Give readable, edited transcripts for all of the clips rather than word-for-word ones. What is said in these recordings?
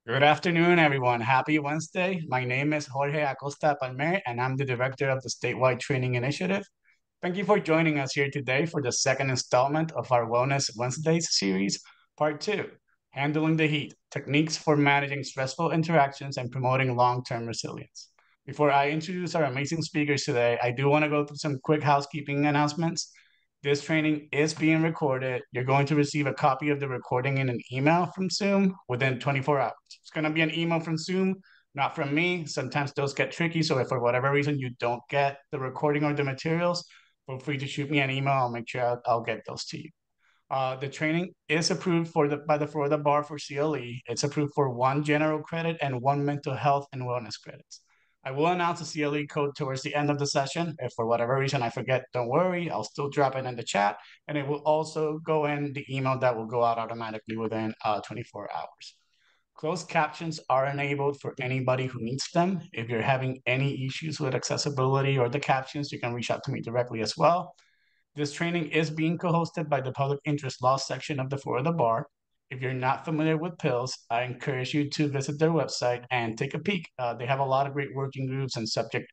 Good afternoon, everyone. Happy Wednesday. My name is Jorge Acosta Palmer, and I'm the director of the Statewide Training Initiative. Thank you for joining us here today for the second installment of our Wellness Wednesdays series, part two, Handling the Heat, Techniques for Managing Stressful Interactions and Promoting Long-Term Resilience. Before I introduce our amazing speakers today, I do want to go through some quick housekeeping announcements. This training is being recorded. You're going to receive a copy of the recording in an email from Zoom within 24 hours. It's going to be an email from Zoom, not from me. Sometimes those get tricky. So if for whatever reason you don't get the recording or the materials, feel free to shoot me an email. I'll make sure I'll get those to you. The training is approved by the Florida Bar for CLE. It's approved for one general credit and one mental health and wellness credits. I will announce the CLE code towards the end of the session. If for whatever reason I forget, don't worry. I'll still drop it in the chat, and it will also go in the email that will go out automatically within 24 hours. Closed captions are enabled for anybody who needs them. If you're having any issues with accessibility or the captions, you can reach out to me directly as well. This training is being co-hosted by the Public Interest Law section of the Florida Bar. If you're not familiar with PILS, I encourage you to visit their website and take a peek. They have a lot of great working groups and subject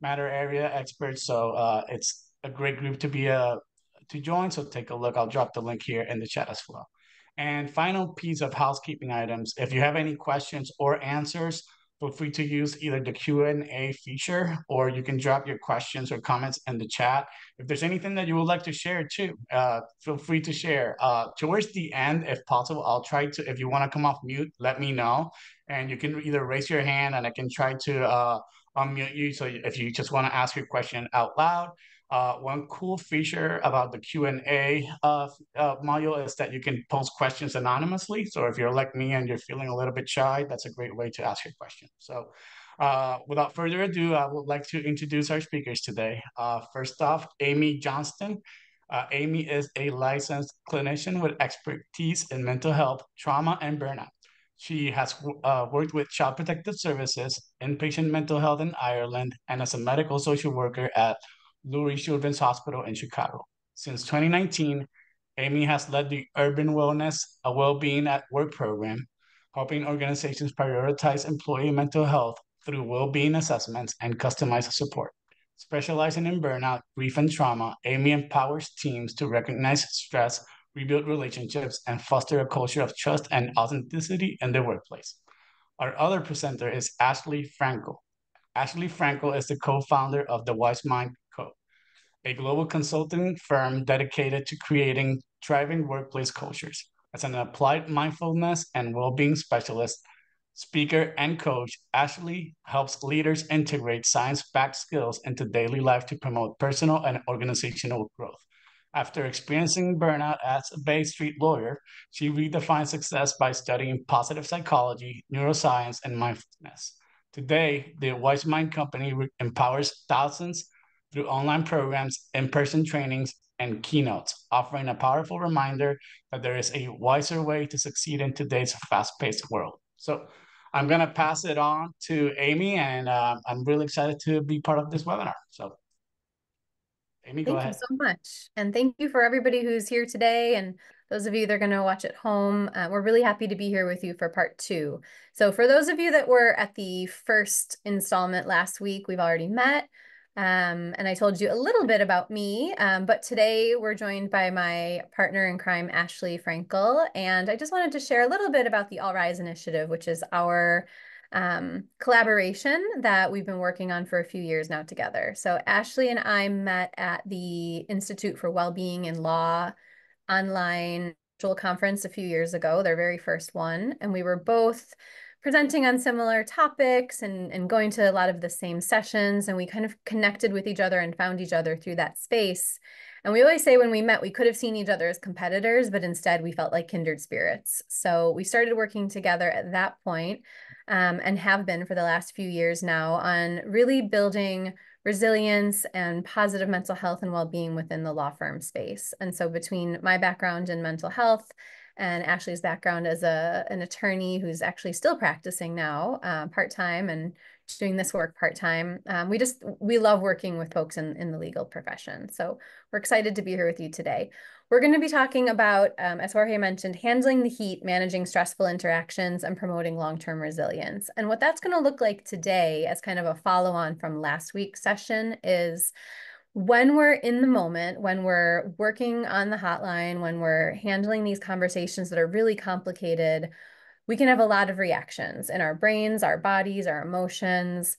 matter area experts, so it's a great group to join. So take a look. I'll drop the link here in the chat as well. And final piece of housekeeping items: if you have any questions or answers, feel free to use either the Q&A feature, or you can drop your questions or comments in the chat. If there's anything that you would like to share too, feel free to share. Towards the end, if possible, I'll try to, if you want to come off mute, let me know. And you can either raise your hand and I can try to unmute you. So if you just want to ask your question out loud. One cool feature about the Q&A module is that you can post questions anonymously. So if you're like me and you're feeling a little bit shy, that's a great way to ask your question. So without further ado, I would like to introduce our speakers today. First off, Amy Johnston. Amy is a licensed clinician with expertise in mental health, trauma, and burnout. She has worked with Child Protective Services, inpatient mental health in Ireland, and as a medical social worker at Lurie Children's Hospital in Chicago. Since 2019, Amy has led the Urban Wellness, a well-being at work program, helping organizations prioritize employee mental health through well-being assessments and customized support. Specializing in burnout, grief, and trauma, Amy empowers teams to recognize stress, rebuild relationships, and foster a culture of trust and authenticity in the workplace. Our other presenter is Ashley Frankel. Ashley Frankel is the co-founder of the Wise Mind Co., a global consulting firm dedicated to creating thriving workplace cultures. As an applied mindfulness and well-being specialist, speaker, and coach, Ashley helps leaders integrate science-backed skills into daily life to promote personal and organizational growth. After experiencing burnout as a Bay Street lawyer, she redefined success by studying positive psychology, neuroscience, and mindfulness. Today, the Wise Mind Company empowers thousands through online programs, in-person trainings, and keynotes, offering a powerful reminder that there is a wiser way to succeed in today's fast-paced world. So I'm going to pass it on to Amy, and I'm really excited to be part of this webinar. So Amy, go Thank you ahead. so much. And thank you for everybody who's here today and those of you that are going to watch at home. We're really happy to be here with you for part two. So for those of you that were at the first installment last week, we've already met. And I told you a little bit about me, but today we're joined by my partner in crime, Ashley Frankel. And I just wanted to share a little bit about the All Rise Initiative, which is our collaboration that we've been working on for a few years now together. So Ashley and I met at the Institute for Wellbeing in Law online virtual conference a few years ago, their very first one. And we were both presenting on similar topics and going to a lot of the same sessions. And we kind of connected with each other and found each other through that space. And we always say when we met, we could have seen each other as competitors, but instead we felt like kindred spirits. So we started working together at that point, and have been for the last few years now on really building resilience and positive mental health and well-being within the law firm space. And so between my background in mental health and Ashley's background as an attorney who's actually still practicing now part-time and doing this work part-time. We love working with folks in the legal profession. So we're excited to be here with you today. We're going to be talking about, as Jorge mentioned, handling the heat, managing stressful interactions, and promoting long-term resilience. And what that's going to look like today, as kind of a follow-on from last week's session, is when we're in the moment, when we're working on the hotline, when we're handling these conversations that are really complicated, we can have a lot of reactions in our brains, our bodies, our emotions.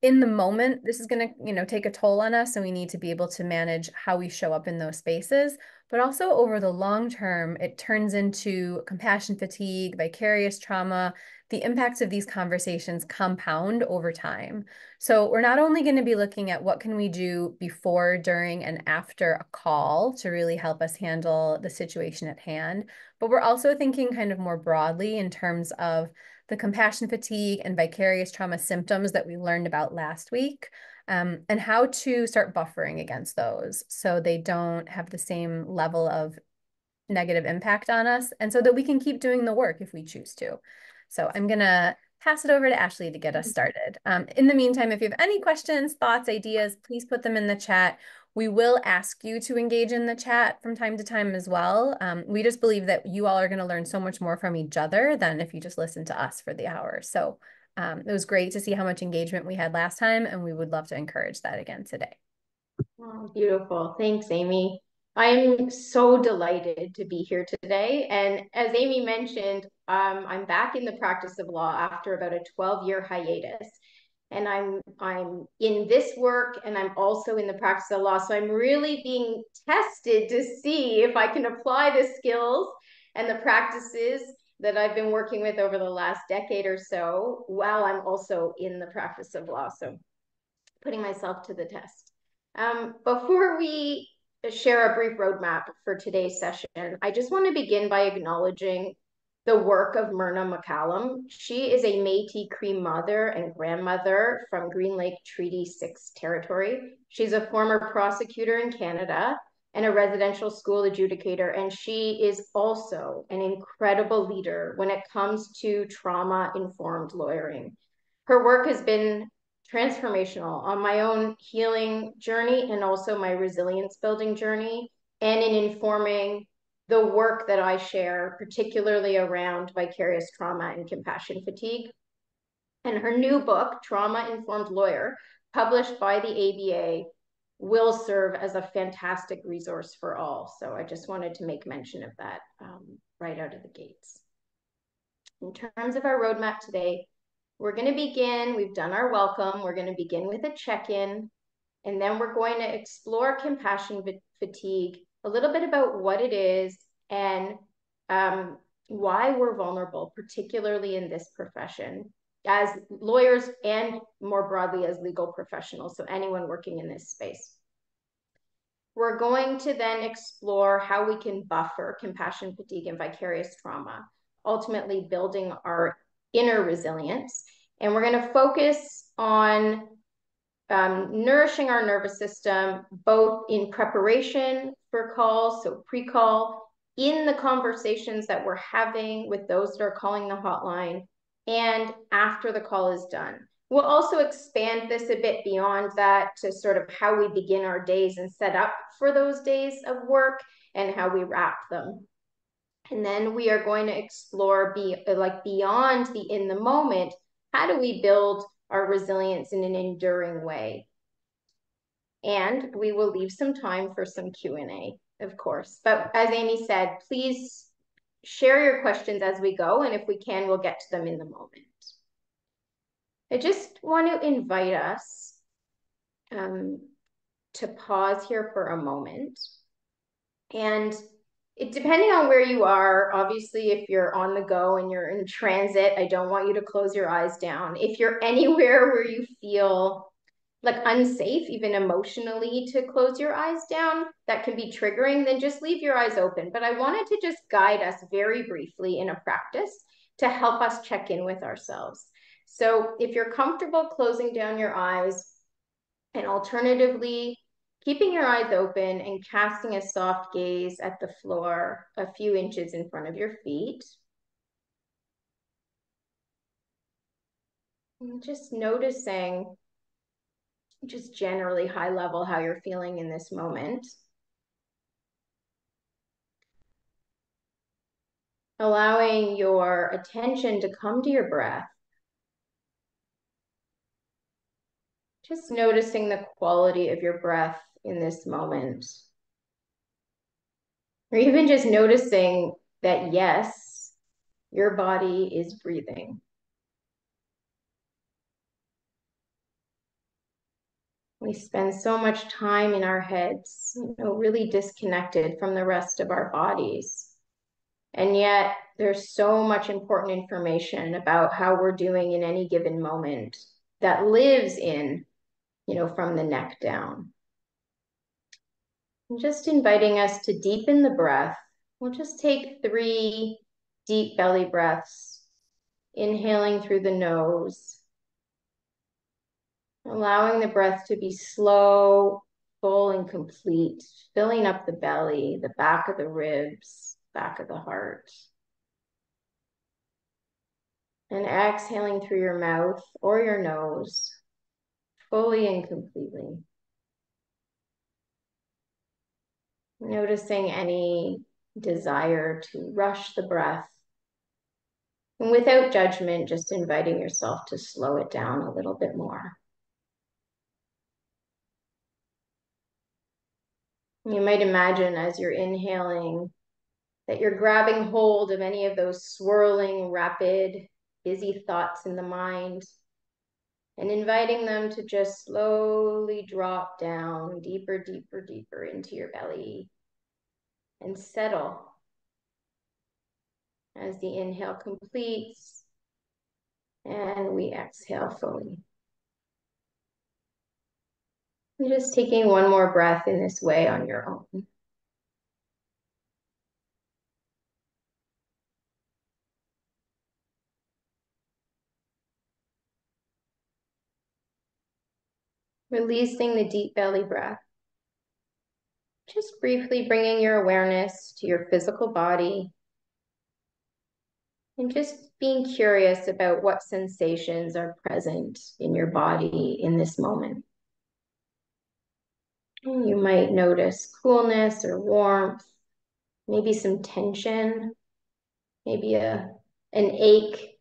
In the moment, this is going to, take a toll on us, and we need to be able to manage how we show up in those spaces. But also over the long term, it turns into compassion fatigue, vicarious trauma. The impacts of these conversations compound over time. So we're not only going to be looking at what can we do before, during, and after a call to really help us handle the situation at hand, but we're also thinking kind of more broadly in terms of the compassion fatigue and vicarious trauma symptoms that we learned about last week, and how to start buffering against those so they don't have the same level of negative impact on us, and so that we can keep doing the work if we choose to. So I'm going to pass it over to Ashley to get us started. In the meantime, if you have any questions, thoughts, ideas, please put them in the chat. We will ask you to engage in the chat from time to time as well. We just believe that you all are going to learn so much more from each other than if you just listen to us for the hour. So it was great to see how much engagement we had last time, and we would love to encourage that again today. Oh, beautiful. Thanks, Amy. I'm so delighted to be here today. And as Amy mentioned, I'm back in the practice of law after about a 12-year hiatus. And I'm in this work, and I'm also in the practice of law. So I'm really being tested to see if I can apply the skills and the practices that I've been working with over the last decade or so while I'm also in the practice of law. So putting myself to the test. Before we share a brief roadmap for today's session, I just want to begin by acknowledging the work of Myrna McCallum. She is a Métis Cree mother and grandmother from Green Lake Treaty 6 territory. She's a former prosecutor in Canada and a residential school adjudicator, and she is also an incredible leader when it comes to trauma-informed lawyering. Her work has been transformational on my own healing journey and also my resilience building journey, and in informing the work that I share, particularly around vicarious trauma and compassion fatigue. And her new book, Trauma Informed Lawyer, published by the ABA, will serve as a fantastic resource for all. So I just wanted to make mention of that right out of the gates. In terms of our roadmap today, we're going to begin, we've done our welcome, we're going to begin with a check-in, and then we're going to explore compassion fatigue, a little bit about what it is and why we're vulnerable, particularly in this profession, as lawyers and more broadly as legal professionals, so anyone working in this space. We're going to then explore how we can buffer compassion fatigue and vicarious trauma, ultimately building our inner resilience. And we're going to focus on nourishing our nervous system, both in preparation for calls, so pre-call, in the conversations that we're having with those that are calling the hotline, and after the call is done. We'll also expand this a bit beyond that to sort of how we begin our days and set up for those days of work and how we wrap them. And then we are going to explore beyond the in the moment, how do we build our resilience in an enduring way? And we will leave some time for some Q&A, of course. But as Amy said, please share your questions as we go, and if we can, we'll get to them in the moment. I just want to invite us to pause here for a moment. And depending on where you are, obviously, if you're on the go and you're in transit, I don't want you to close your eyes down. If you're anywhere where you feel like unsafe, even emotionally, to close your eyes down, that can be triggering, then just leave your eyes open. But I wanted to just guide us very briefly in a practice to help us check in with ourselves. So if you're comfortable closing down your eyes, and alternatively, keeping your eyes open and casting a soft gaze at the floor a few inches in front of your feet. And just noticing, just generally high level, how you're feeling in this moment. Allowing your attention to come to your breath. Just noticing the quality of your breath in this moment. Or even just noticing that, yes, your body is breathing. We spend so much time in our heads, really disconnected from the rest of our bodies. And yet there's so much important information about how we're doing in any given moment that lives in, from the neck down. And just inviting us to deepen the breath. We'll just take 3 deep belly breaths, inhaling through the nose, allowing the breath to be slow, full, and complete, filling up the belly, the back of the ribs, back of the heart. And exhaling through your mouth or your nose, fully and completely. Noticing any desire to rush the breath. And without judgment, just inviting yourself to slow it down a little bit more. You might imagine as you're inhaling that you're grabbing hold of any of those swirling, rapid, busy thoughts in the mind and inviting them to just slowly drop down deeper, deeper, deeper into your belly and settle as the inhale completes and we exhale fully. And just taking one more breath in this way on your own. Releasing the deep belly breath. Just briefly bringing your awareness to your physical body and just being curious about what sensations are present in your body in this moment. You might notice coolness or warmth, maybe some tension, maybe an ache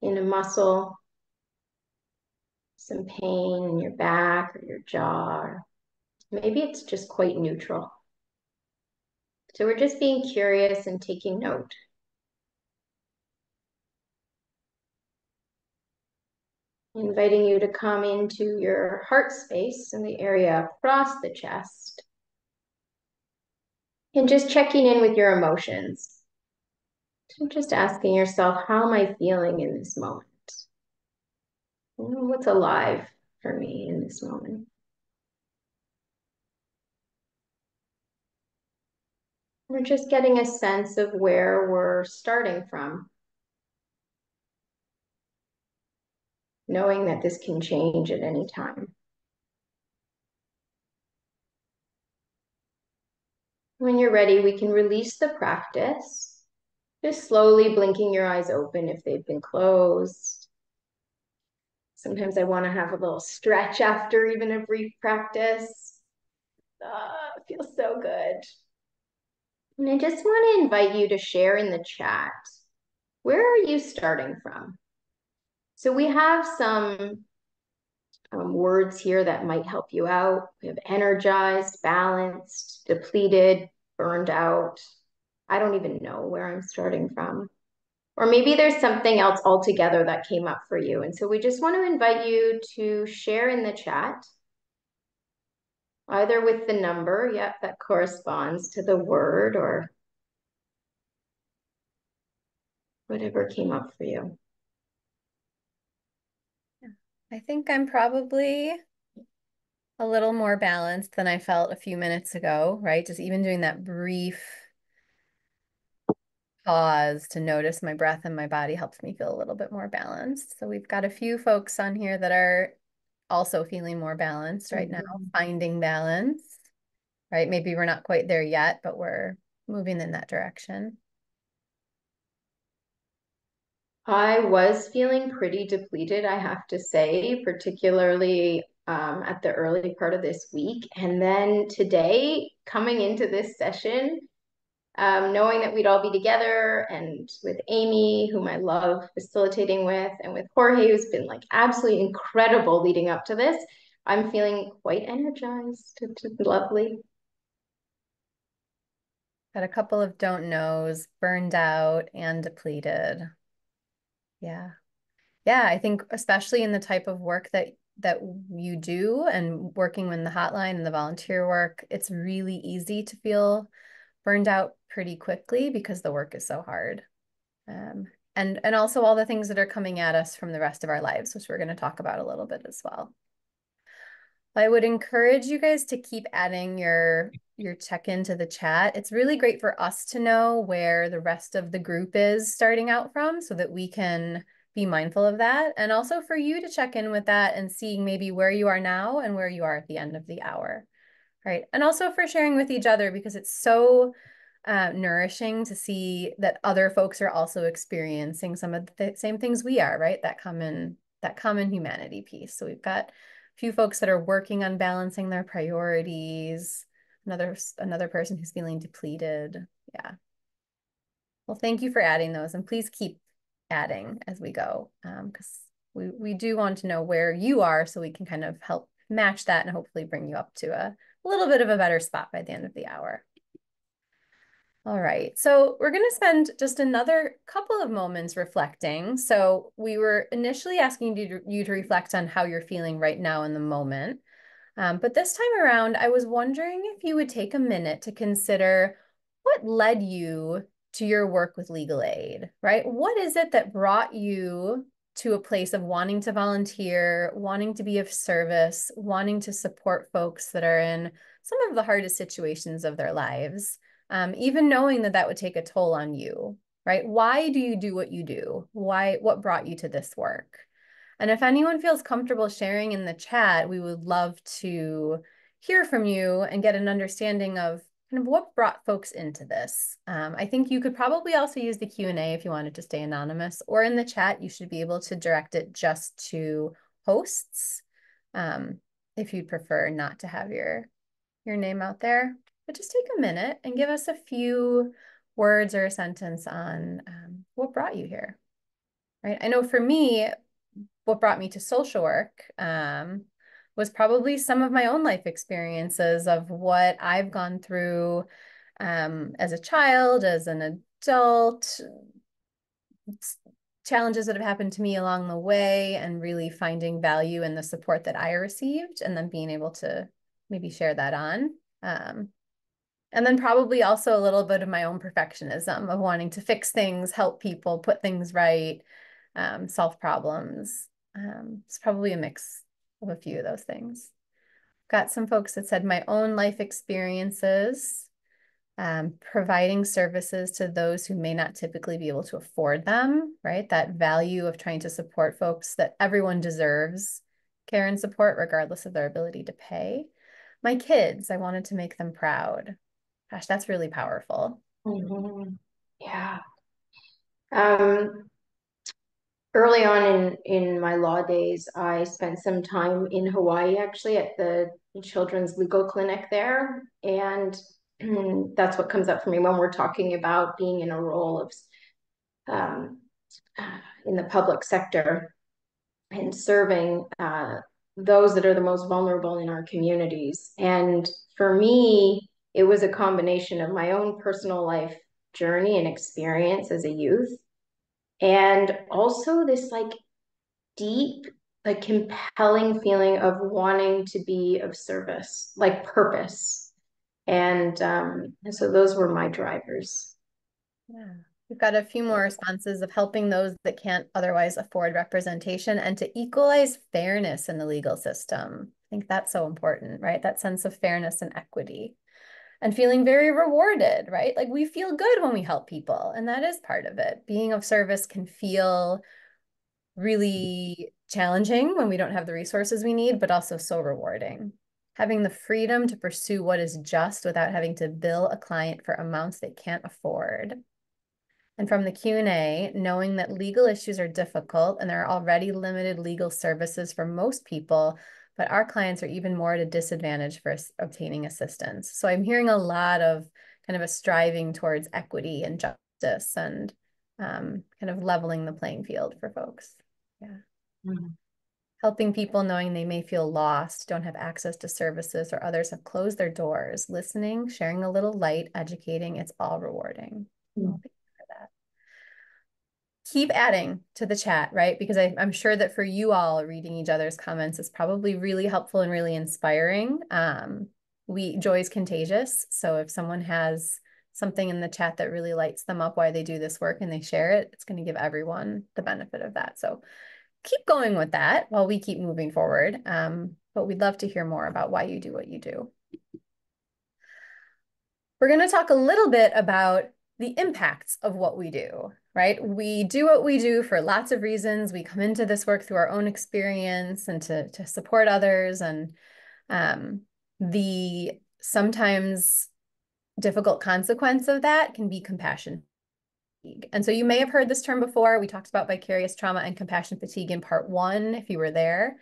in a muscle, some pain in your back or your jaw, or maybe it's just quite neutral. So we're just being curious and taking note. Inviting you to come into your heart space in the area across the chest. And just checking in with your emotions. So just asking yourself, how am I feeling in this moment? What's alive for me in this moment? We're just getting a sense of where we're starting from. Knowing that this can change at any time. When you're ready, we can release the practice. Just slowly blinking your eyes open if they've been closed. Sometimes I want to have a little stretch after even a brief practice. It feels so good. And I just want to invite you to share in the chat. Where are you starting from? So we have some words here that might help you out. We have energized, balanced, depleted, burned out. I don't even know where I'm starting from. Or maybe there's something else altogether that came up for you. And so we just want to invite you to share in the chat, either with the number, that corresponds to the word, or whatever came up for you. I think I'm probably a little more balanced than I felt a few minutes ago, right? Just even doing that brief pause to notice my breath and my body helps me feel a little bit more balanced. So we've got a few folks on here that are also feeling more balanced right now, finding balance, right? Maybe we're not quite there yet, but we're moving in that direction. I was feeling pretty depleted, I have to say, particularly at the early part of this week. And then today, coming into this session, knowing that we'd all be together and with Amy, whom I love facilitating with, and with Jorge, who's been like absolutely incredible leading up to this, I'm feeling quite energized. It's lovely. Got a couple of don't knows, burned out and depleted. Yeah. Yeah, I think especially in the type of work that you do and working in the hotline and the volunteer work, it's really easy to feel burned out pretty quickly because the work is so hard. And also all the things that are coming at us from the rest of our lives, which we're going to talk about a little bit as well. I would encourage you guys to keep adding your check-in to the chat. It's really great for us to know where the rest of the group is starting out from so that we can be mindful of that. And also for you to check in with that and seeing maybe where you are now and where you are at the end of the hour. Right. And also for sharing with each other because it's so nourishing to see that other folks are also experiencing some of the same things we are, right? That common humanity piece. So we've got a few folks that are working on balancing their priorities, another person who's feeling depleted. Yeah. Well, thank you for adding those, and please keep adding as we go, because we do want to know where you are so we can kind of help match that and hopefully bring you up to a little bit of a better spot by the end of the hour. All right, so we're going to spend just another couple of moments reflecting. So we were initially asking you to reflect on how you're feeling right now in the moment. But this time around, I was wondering if you would take a minute to consider what led you to your work with legal aid, right? What is it that brought you to a place of wanting to volunteer, wanting to be of service, wanting to support folks that are in some of the hardest situations of their lives, even knowing that that would take a toll on you, right? Why do you do what you do? What brought you to this work? And if anyone feels comfortable sharing in the chat, we would love to hear from you and get an understanding of kind of what brought folks into this. I think you could probably also use the Q&A if you wanted to stay anonymous, or in the chat, you should be able to direct it just to hosts if you'd prefer not to have your name out there. But just take a minute and give us a few words or a sentence on what brought you here, right? I know for me, what brought me to social work was probably some of my own life experiences of what I've gone through as a child, as an adult, challenges that have happened to me along the way, and really finding value in the support that I received and then being able to maybe share that on. And then probably also a little bit of my own perfectionism of wanting to fix things, help people, put things right, solve problems. It's probably a mix of a few of those things. Got some folks that said my own life experiences, providing services to those who may not typically be able to afford them, right? That value of trying to support folks that everyone deserves care and support regardless of their ability to pay. My kids, I wanted to make them proud. Gosh, that's really powerful. Mm-hmm. Yeah. Early on in my law days, I spent some time in Hawaii, actually, at the children's legal clinic there. And that's what comes up for me when we're talking about being in a role of um, in the public sector and serving those that are the most vulnerable in our communities. And for me, it was a combination of my own personal life journey and experience as a youth, and also this like deep, like compelling feeling of wanting to be of service, like purpose. And so those were my drivers. Yeah. We've got a few more responses of helping those that can't otherwise afford representation and to equalize fairness in the legal system. I think that's so important, right? That sense of fairness and equity. And feeling very rewarded, right? Like we feel good when we help people, and that is part of it. Being of service can feel really challenging when we don't have the resources we need, but also so rewarding. Having the freedom to pursue what is just without having to bill a client for amounts they can't afford. And from the Q&A, knowing that legal issues are difficult and there are already limited legal services for most people, but our clients are even more at a disadvantage for obtaining assistance. So I'm hearing a lot of kind of a striving towards equity and justice and kind of leveling the playing field for folks. Yeah. Mm-hmm. Helping people knowing they may feel lost, don't have access to services, or others have closed their doors. Listening, sharing a little light, educating, it's all rewarding. Mm-hmm. Well, thank you for that. Keep adding to the chat, right? Because I'm sure that for you all, reading each other's comments is probably really helpful and really inspiring. Joy is contagious. So if someone has something in the chat that really lights them up while they do this work and they share it, it's going to give everyone the benefit of that. So keep going with that while we keep moving forward. But we'd love to hear more about why you do what you do. We're going to talk a little bit about the impacts of what we do, right? We do what we do for lots of reasons. We come into this work through our own experience and to support others. And the sometimes difficult consequence of that can be compassion fatigue. And so you may have heard this term before. We talked about vicarious trauma and compassion fatigue in part 1, if you were there.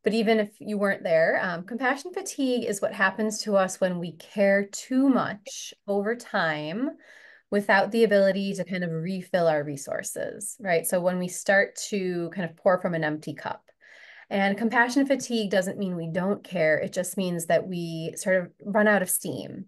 But even if you weren't there, compassion fatigue is what happens to us when we care too much over time without the ability to kind of refill our resources, right? So when we start to kind of pour from an empty cup. And compassion fatigue doesn't mean we don't care. It just means that we sort of run out of steam.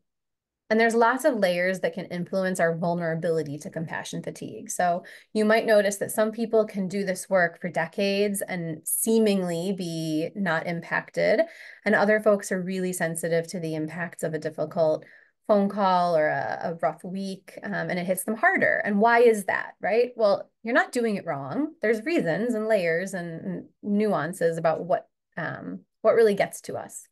And there's lots of layers that can influence our vulnerability to compassion fatigue. So you might notice that some people can do this work for decades and seemingly be not impacted. And other folks are really sensitive to the impacts of a difficult phone call or a rough week, and it hits them harder. And why is that, right? Well, you're not doing it wrong. There's reasons and layers and nuances about what really gets to us.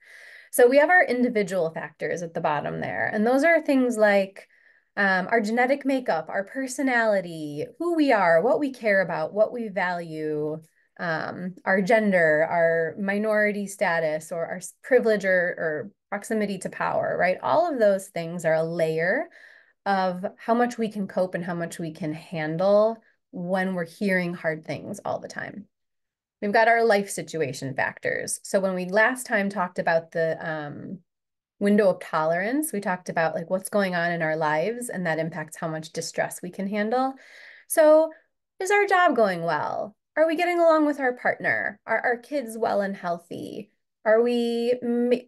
So we have our individual factors at the bottom there. And those are things like our genetic makeup, our personality, who we are, what we care about, what we value, our gender, our minority status, or our privilege or proximity to power, right? All of those things are a layer of how much we can cope and how much we can handle when we're hearing hard things all the time. We've got our life situation factors. So when we last time talked about the window of tolerance, we talked about like what's going on in our lives and that impacts how much distress we can handle. So is our job going well? Are we getting along with our partner? Are our kids well and healthy? Are we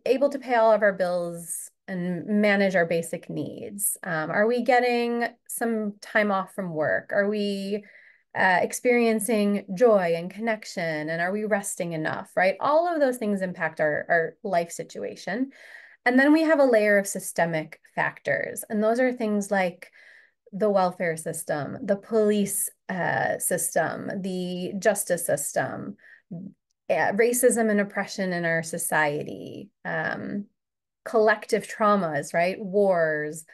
able to pay all of our bills and manage our basic needs? Are we getting some time off from work? Are we experiencing joy and connection? And are we resting enough, right? All of those things impact our life situation. And then we have a layer of systemic factors. And those are things like the welfare system, the police system, the justice system, racism and oppression in our society, collective traumas, right? Wars,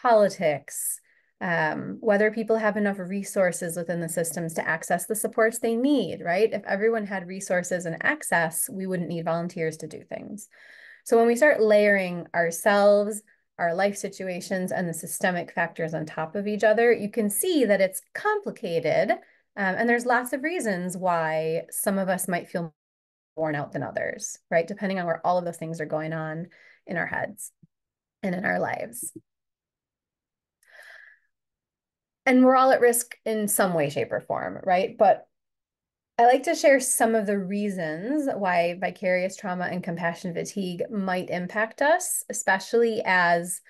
politics, whether people have enough resources within the systems to access the supports they need, right? If everyone had resources and access, we wouldn't need volunteers to do things. So when we start layering ourselves, our life situations, and the systemic factors on top of each other, you can see that it's complicated. And there's lots of reasons why some of us might feel worn out than others, right? Depending on where all of those things are going on in our heads and in our lives. And we're all at risk in some way, shape, or form, right? But I like to share some of the reasons why vicarious trauma and compassion fatigue might impact us, especially as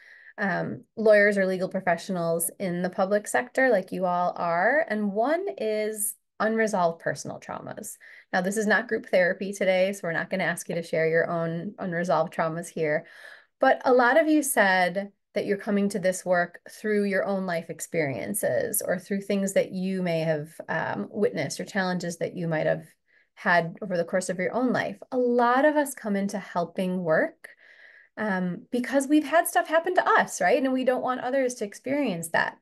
lawyers or legal professionals in the public sector like you all are. And one is unresolved personal traumas. Now, this is not group therapy today, so we're not going to ask you to share your own unresolved traumas here. But a lot of you said that you're coming to this work through your own life experiences or through things that you may have witnessed or challenges that you might have had over the course of your own life. A lot of us come into helping work because we've had stuff happen to us, right? And we don't want others to experience that.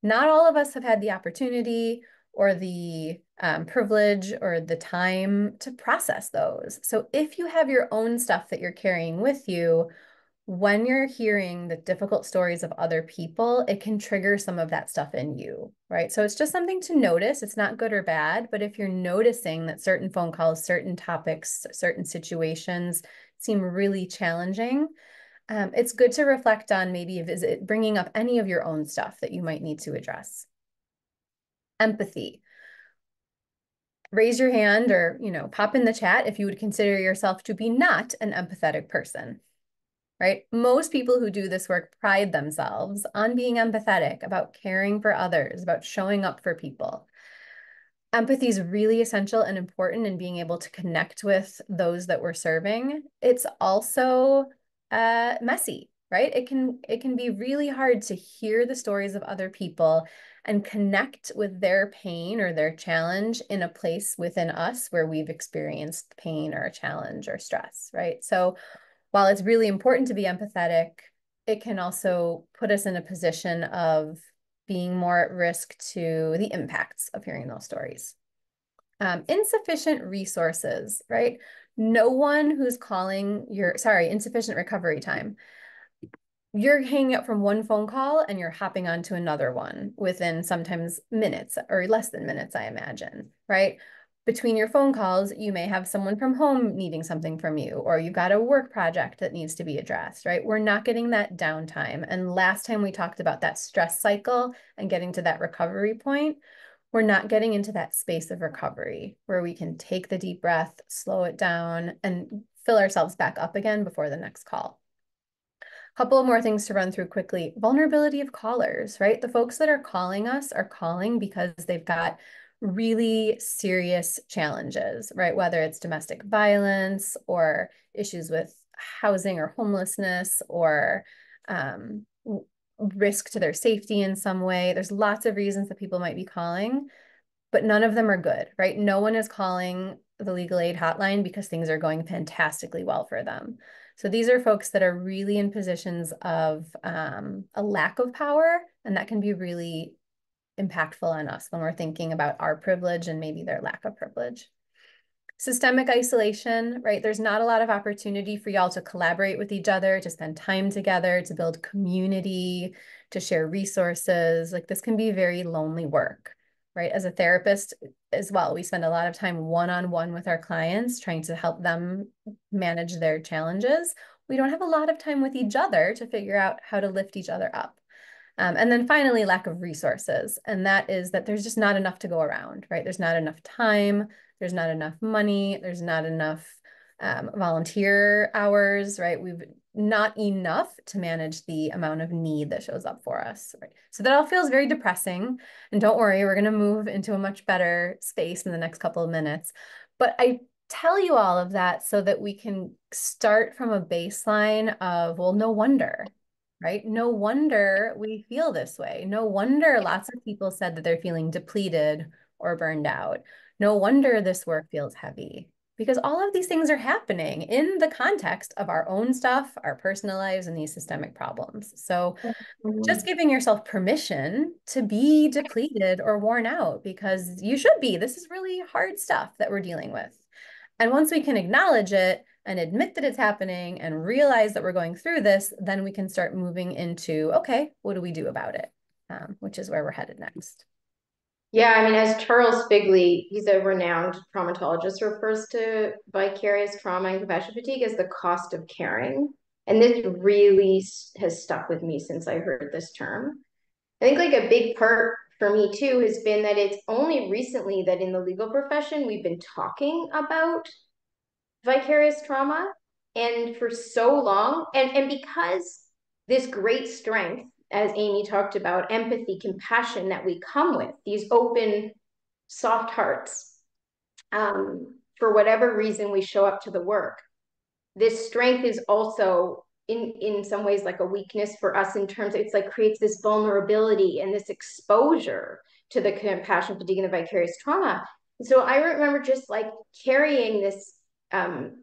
Not all of us have had the opportunity or the privilege or the time to process those. So if you have your own stuff that you're carrying with you, when you're hearing the difficult stories of other people, it can trigger some of that stuff in you, right? So it's just something to notice. It's not good or bad, but if you're noticing that certain phone calls, certain topics, certain situations seem really challenging, it's good to reflect on maybe is it bringing up any of your own stuff that you might need to address. Empathy. Raise your hand or, pop in the chat if you would consider yourself to be not an empathetic person, right? Most people who do this work pride themselves on being empathetic, about caring for others, about showing up for people. Empathy is really essential and important in being able to connect with those that we're serving. It's also messy, right? It can be really hard to hear the stories of other people and connect with their pain or their challenge in a place within us where we've experienced pain or a challenge or stress, right? So while it's really important to be empathetic, it can also put us in a position of being more at risk to the impacts of hearing those stories. Insufficient resources, right? No one who's calling insufficient recovery time. You're hanging up from one phone call and you're hopping onto another one within sometimes minutes or less than minutes, I imagine, right? Between your phone calls, you may have someone from home needing something from you, or you've got a work project that needs to be addressed, right? We're not getting that downtime. And last time we talked about that stress cycle and getting to that recovery point, we're not getting into that space of recovery where we can take the deep breath, slow it down, and fill ourselves back up again before the next call. Couple of more things to run through quickly. Vulnerability of callers, right? The folks that are calling us are calling because they've got really serious challenges, right? Whether it's domestic violence or issues with housing or homelessness or risk to their safety in some way. There's lots of reasons that people might be calling, but none of them are good, right? No one is calling the legal aid hotline because things are going fantastically well for them. So these are folks that are really in positions of a lack of power, and that can be really impactful on us when we're thinking about our privilege and maybe their lack of privilege. Systemic isolation, right? There's not a lot of opportunity for y'all to collaborate with each other, to spend time together, to build community, to share resources. Like this can be very lonely work, right? As a therapist as well, we spend a lot of time one-on-one with our clients, trying to help them manage their challenges. We don't have a lot of time with each other to figure out how to lift each other up. And then finally, lack of resources. And that is that there's just not enough to go around, right? There's not enough time, there's not enough money, there's not enough volunteer hours, right? We've not enough to manage the amount of need that shows up for us, right? So that all feels very depressing. And don't worry, we're going to move into a much better space in the next couple of minutes. But I tell you all of that so that we can start from a baseline of, well, no wonder, right? No wonder we feel this way. No wonder lots of people said that they're feeling depleted or burned out. No wonder this work feels heavy, because all of these things are happening in the context of our own stuff, our personal lives, and these systemic problems. So just giving yourself permission to be depleted or worn out, because you should be. This is really hard stuff that we're dealing with. And once we can acknowledge it and admit that it's happening and realize that we're going through this, then we can start moving into, okay, what do we do about it? Which is where we're headed next. Yeah, I mean, as Charles Figley, he's a renowned traumatologist, refers to vicarious trauma and compassion fatigue as the cost of caring. And this really has stuck with me since I heard this term. I think like a big part for me too has been that it's only recently that in the legal profession we've been talking about vicarious trauma, and for so long, and because this great strength, as Amy talked about, empathy, compassion that we come with, these open, soft hearts, for whatever reason we show up to the work, this strength is also in some ways like a weakness for us in terms of, it's like creates this vulnerability and this exposure to the compassion fatigue and the vicarious trauma. So I remember just like carrying this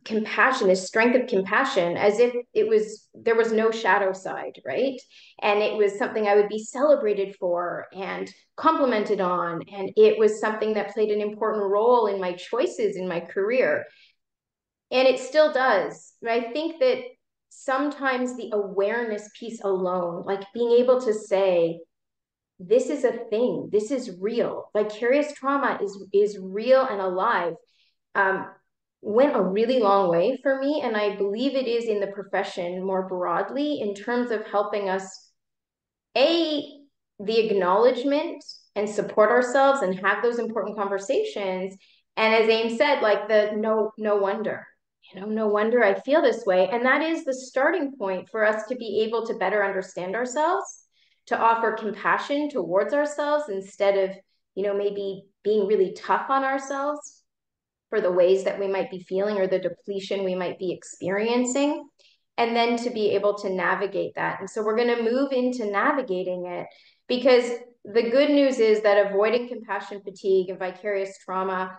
compassion, this strength of compassion, as if there was no shadow side, right? And it was something I would be celebrated for and complimented on. And it was something that played an important role in my choices in my career. And it still does. But I think that sometimes the awareness piece alone, like being able to say, this is a thing, this is real, vicarious trauma is real and alive, went a really long way for me. And I believe it is in the profession more broadly in terms of helping us, the acknowledgement and support ourselves and have those important conversations. And as Aim said, like the no wonder, no wonder I feel this way. And that is the starting point for us to be able to better understand ourselves, to offer compassion towards ourselves instead of, maybe being really tough on ourselves for the ways that we might be feeling or the depletion we might be experiencing, and then to be able to navigate that. And so we're going to move into navigating it, because the good news is that avoiding compassion fatigue and vicarious trauma,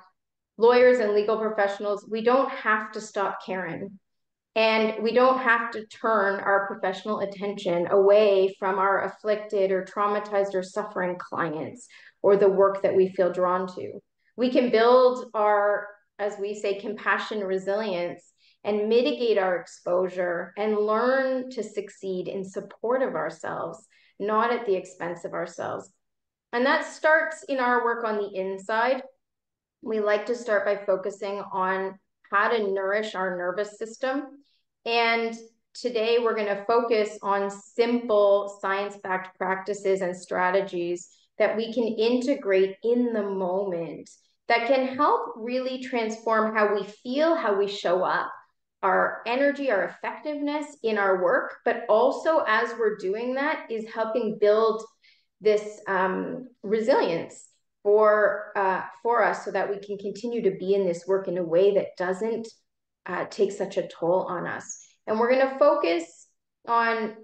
lawyers and legal professionals, we don't have to stop caring. And we don't have to turn our professional attention away from our afflicted or traumatized or suffering clients or the work that we feel drawn to. We can build our, as we say, compassion resilience and mitigate our exposure and learn to succeed in support of ourselves, not at the expense of ourselves. And that starts in our work on the inside. We like to start by focusing on how to nourish our nervous system. And today we're going to focus on simple science-backed practices and strategies that we can integrate in the moment that can help really transform how we feel, how we show up, our energy, our effectiveness in our work, but also as we're doing that is helping build this resilience for us so that we can continue to be in this work in a way that doesn't take such a toll on us. And we're going to focus on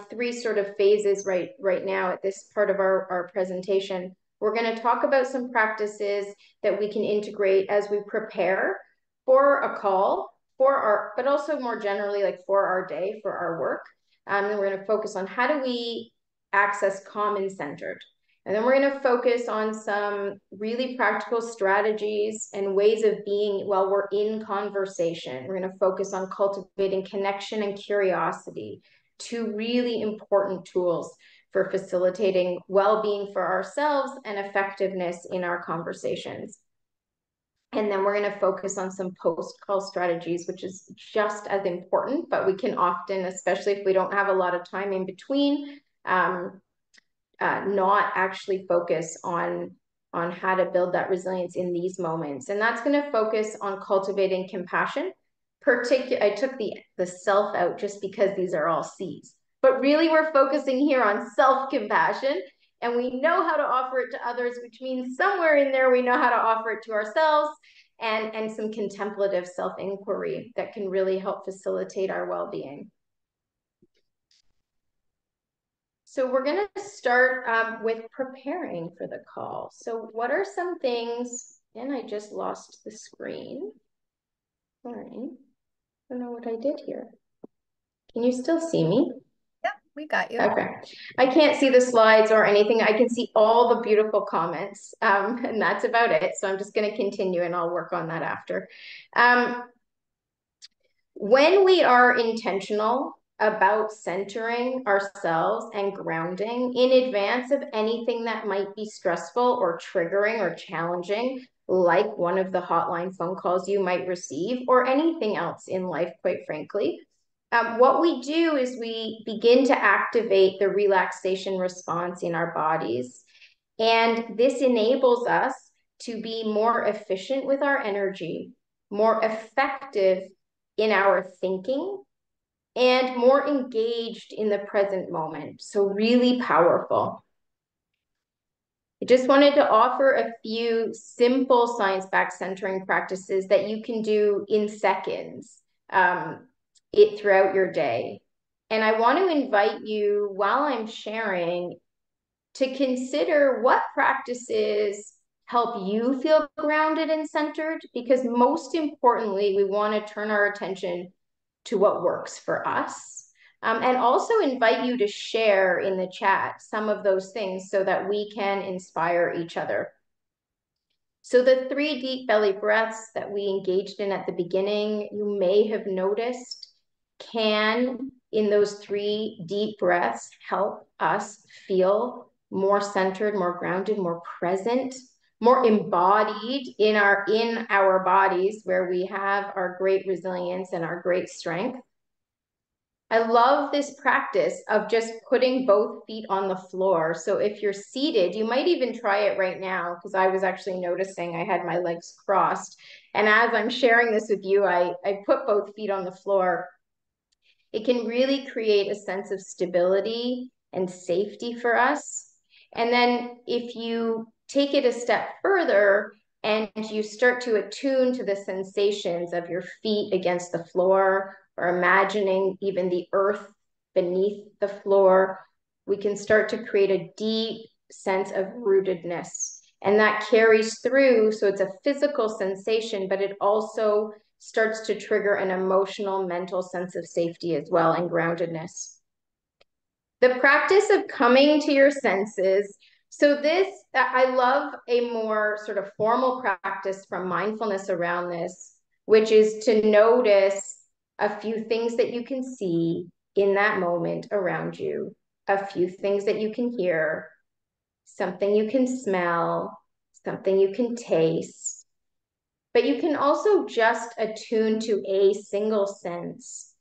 three sort of phases right now at this part of our presentation. We're going to talk about some practices that we can integrate as we prepare for a call, but also more generally, like for our day, for our work. And we're going to focus on how do we access calm and centered. And then we're going to focus on some really practical strategies and ways of being while we're in conversation. We're going to focus on cultivating connection and curiosity, two really important tools for facilitating well-being for ourselves and effectiveness in our conversations. And then we're going to focus on some post-call strategies, which is just as important, but we can often, especially if we don't have a lot of time in between, not actually focus on how to build that resilience in these moments. And that's going to focus on cultivating compassion. I took the self out just because these are all C's, but really we're focusing here on self-compassion, and we know how to offer it to others, which means somewhere in there we know how to offer it to ourselves, and some contemplative self-inquiry that can really help facilitate our well-being. So we're going to start with preparing for the call. So what are some things, and I just lost the screen. Sorry, I don't know what I did here. Can you still see me? Yeah, we got you. Okay. I can't see the slides or anything. I can see all the beautiful comments, and that's about it. So I'm just going to continue and I'll work on that after. When we are intentional about centering ourselves and grounding in advance of anything that might be stressful or triggering or challenging, like one of the hotline phone calls you might receive or anything else in life, quite frankly, what we do is we begin to activate the relaxation response in our bodies. And this enables us to be more efficient with our energy, more effective in our thinking, and more engaged in the present moment. So really powerful. I just wanted to offer a few simple science-backed centering practices that you can do in seconds throughout your day. And I want to invite you, while I'm sharing, to consider what practices help you feel grounded and centered, because most importantly, we want to turn our attention to what works for us. And also invite you to share in the chat some of those things so that we can inspire each other. So the 3 deep belly breaths that we engaged in at the beginning, you may have noticed, can, in those 3 deep breaths, help us feel more centered, more grounded, more present, more embodied in our bodies, where we have our great resilience and our great strength. I love this practice of just putting both feet on the floor. So if you're seated, you might even try it right now, because I was actually noticing I had my legs crossed. And as I'm sharing this with you, I put both feet on the floor. It can really create a sense of stability and safety for us. And then if you take it a step further and you start to attune to the sensations of your feet against the floor, or imagining even the earth beneath the floor, we can start to create a deep sense of rootedness. And that carries through. So it's a physical sensation, but it also starts to trigger an emotional, mental sense of safety as well, and groundedness. The practice of coming to your senses. So I love a more sort of formal practice from mindfulness around this, which is to notice a few things that you can see in that moment around you, a few things that you can hear, something you can smell, something you can taste. But you can also just attune to a single sense.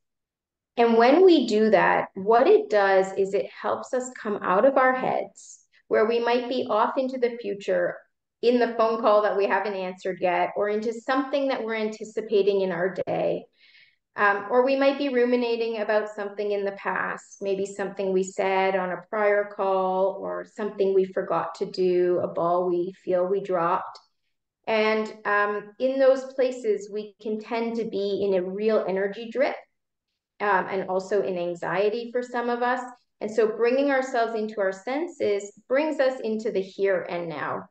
And when we do that, what it does is it helps us come out of our heads, where we might be off into the future in the phone call that we haven't answered yet, or into something that we're anticipating in our day. Or we might be ruminating about something in the past, maybe something we said on a prior call, or something we forgot to do, a ball we feel we dropped. And in those places, we can tend to be in a real energy drip, and also in anxiety for some of us. And so bringing ourselves into our senses brings us into the here and now.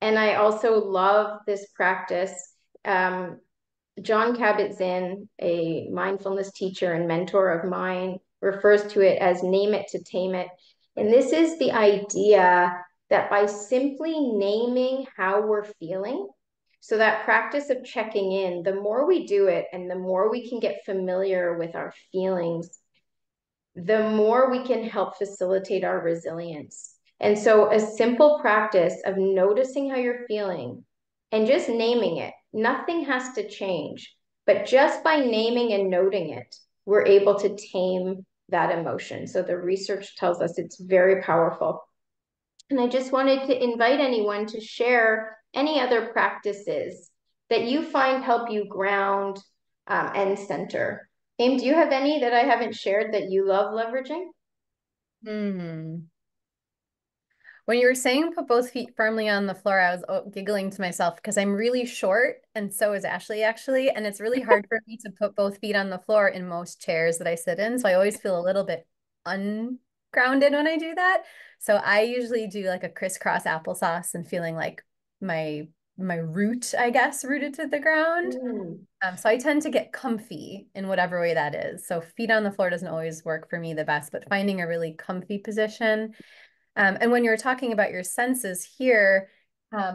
And I also love this practice. John Kabat-Zinn, a mindfulness teacher and mentor of mine, refers to it as name it to tame it. And this is the idea that by simply naming how we're feeling, so that practice of checking in, the more we do it and the more we can get familiar with our feelings, the more we can help facilitate our resilience. And so a simple practice of noticing how you're feeling and just naming it, nothing has to change, but just by naming and noting it, we're able to tame that emotion. So the research tells us it's very powerful. And I just wanted to invite anyone to share any other practices that you find help you ground and center. Aim, do you have any that I haven't shared that you love leveraging? When you were saying put both feet firmly on the floor, I was giggling to myself because I'm really short, and so is Ashley actually, and it's really hard for me to put both feet on the floor in most chairs that I sit in, so I always feel a little bit ungrounded when I do that. So I usually do like a crisscross applesauce and feeling like my root, I guess, rooted to the ground. So I tend to get comfy in whatever way that is. So feet on the floor doesn't always work for me the best, but finding a really comfy position. And when you're talking about your senses here,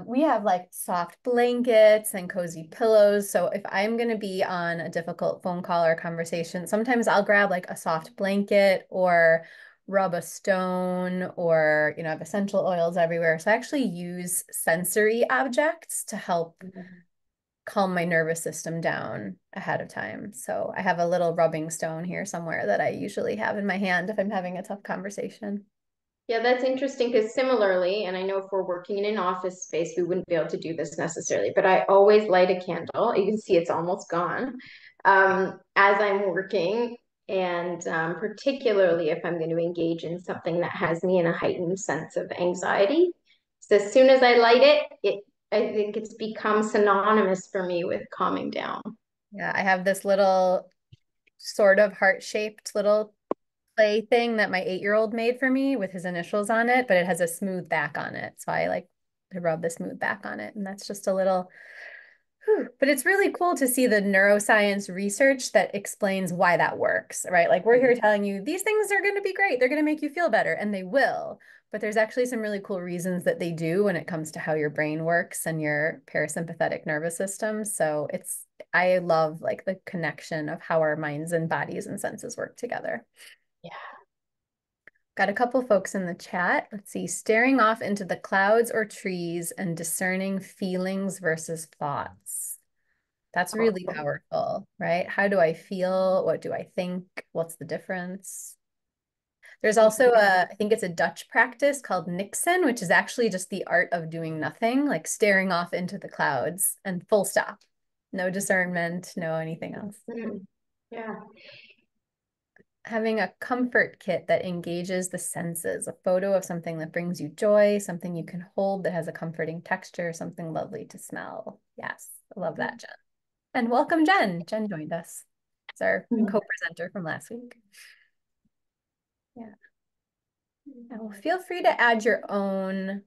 we have like soft blankets and cozy pillows. So if I'm going to be on a difficult phone call or conversation, sometimes I'll grab like a soft blanket or rub a stone, or, I have essential oils everywhere. So I actually use sensory objects to help calm my nervous system down ahead of time. So I have a little rubbing stone here somewhere that I usually have in my hand if I'm having a tough conversation. Yeah, that's interesting, because similarly, and I know if we're working in an office space, we wouldn't be able to do this necessarily, but I always light a candle. You can see it's almost gone as I'm working. And particularly if I'm going to engage in something that has me in a heightened sense of anxiety. So as soon as I light it, I think it's become synonymous for me with calming down. Yeah, I have this little sort of heart-shaped little clay thing that my 8-year-old made for me with his initials on it, but it has a smooth back on it. So I like to rub the smooth back on it. And that's just a little But it's really cool to see the neuroscience research that explains why that works, right? Like we're here telling you these things are going to be great. They're going to make you feel better, and they will. But there's actually some really cool reasons that they do when it comes to how your brain works and your parasympathetic nervous system. So I love like the connection of how our minds and bodies and senses work together. Yeah. Got a couple folks in the chat. Let's see, staring off into the clouds or trees and discerning feelings versus thoughts. That's really powerful, right? How do I feel? What do I think? What's the difference? There's also I think it's a Dutch practice called Nixon, which is actually just the art of doing nothing, like staring off into the clouds and full stop. No discernment, no anything else. Yeah. Having a comfort kit that engages the senses, a photo of something that brings you joy, something you can hold that has a comforting texture, something lovely to smell. Yes, I love that, Jen. And welcome, Jen. Jen joined us. It's our co-presenter from last week. Yeah. Now, feel free to add your own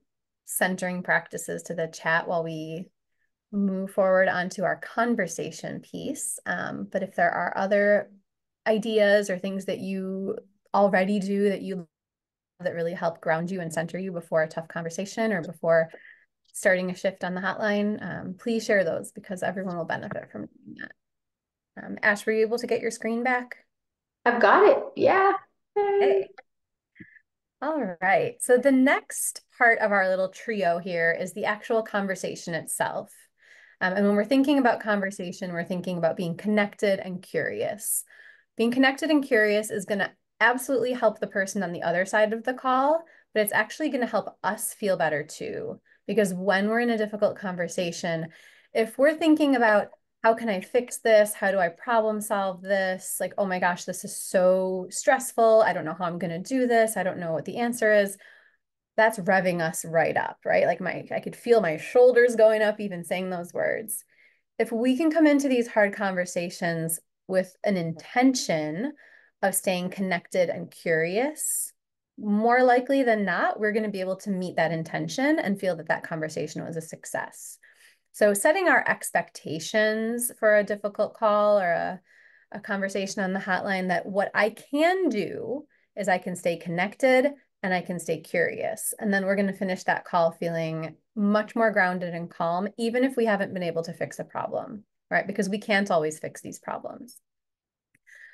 centering practices to the chat while we move forward onto our conversation piece. But if there are other ideas or things that you already do that really help ground you and center you before a tough conversation or before starting a shift on the hotline, please share those because everyone will benefit from doing that. Ash, were you able to get your screen back? I've got it. Yeah. Hey. All right. So the next part of our little trio here is the actual conversation itself. And when we're thinking about conversation, we're thinking about being connected and curious. Being connected and curious is going to absolutely help the person on the other side of the call, but it's actually going to help us feel better too. Because when we're in a difficult conversation, if we're thinking about how can I fix this? How do I problem solve this? Like, oh my gosh, this is so stressful. I don't know how I'm going to do this. I don't know what the answer is. That's revving us right up, right? Like I could feel my shoulders going up even saying those words. If we can come into these hard conversations with an intention of staying connected and curious, more likely than not, we're going to be able to meet that intention and feel that that conversation was a success. So setting our expectations for a difficult call or a conversation on the hotline, that what I can do is I can stay connected and I can stay curious. And then we're going to finish that call feeling much more grounded and calm, even if we haven't been able to fix a problem, right? Because we can't always fix these problems.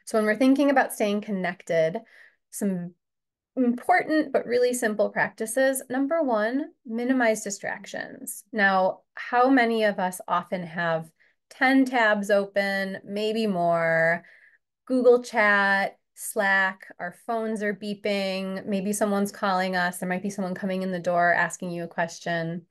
So when we're thinking about staying connected, some important but really simple practices. Number one, minimize distractions. Now, how many of us often have 10 tabs open, maybe more, Google Chat, Slack, our phones are beeping, maybe someone's calling us, there might be someone coming in the door asking you a question.